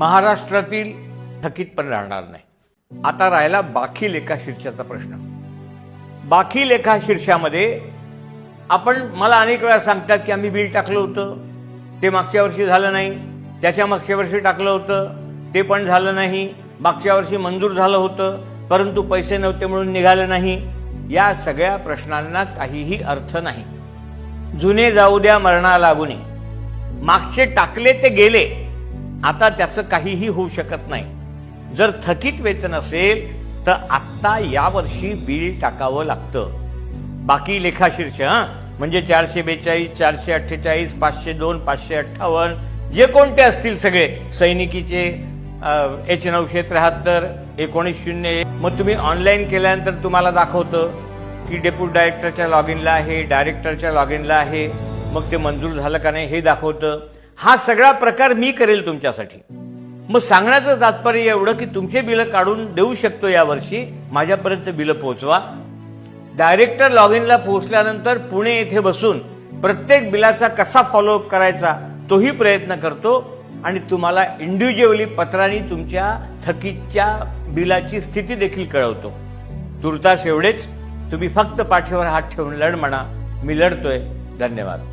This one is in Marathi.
महाराष्ट्रातील थकीत पण राहणार नाही। आता राहिला बाकी लेखा शीर्षाचा प्रश्न। बाकी लेखा शीर्षामध्ये आपण मला अनेक वेळा सांगतात की आम्ही बिल टाकलं होतं, ते मागच्या वर्षी झालं नाही, त्याच्या मागच्या वर्षी टाकलं होतं, ते पण झालं नाही, मागच्या वर्षी मंजूर झालं होतं परंतु पैसे नव्हते म्हणून निघालं नाही। या सगळ्या प्रश्नांना काहीही अर्थ नाही। जुने जाऊ द्या मरणा लागूनी, मागचे टाकले ते गेले, आता त्याचं काहीही होऊ शकत नाही। जर थकीत वेतन असेल तर आत्ता यावर्षी बिल टाकावं लागतं। बाकी लेखा शीर्ष म्हणजे 442, 448, 502, 558 जे कोणते असतील सगळे सैनिकीचे H973, 1901 मग तुम्ही ऑनलाईन केल्यानंतर तुम्हाला दाखवतं की डेप्युटी डायरेक्टरच्या लॉग इनला आहे, डायरेक्टरच्या लॉग इनला आहे, मग ते मंजूर झालं का नाही हे दाखवतं। हा सगळा प्रकार मी करेल तुमच्यासाठी। मग सांगण्याचं तात्पर्य एवढं की तुमचे बिल काढून देऊ शकतो यावर्षी, माझ्यापर्यंत बिल पोहोचवा। डायरेक्टर लॉग इनला पोहोचल्यानंतर पुणे येथे बसून प्रत्येक बिलाचा कसा फॉलोअप करायचा तोही प्रयत्न करतो आणि तुम्हाला इंडिव्हिज्युअली पत्रांनी तुमच्या थकीतच्या बिलाची स्थिती देखील कळवतो। तुर्तास एवढेच, तुम्ही फक्त पाठीवर हात ठेवून लढ म्हणा, मी लढतोय। धन्यवाद।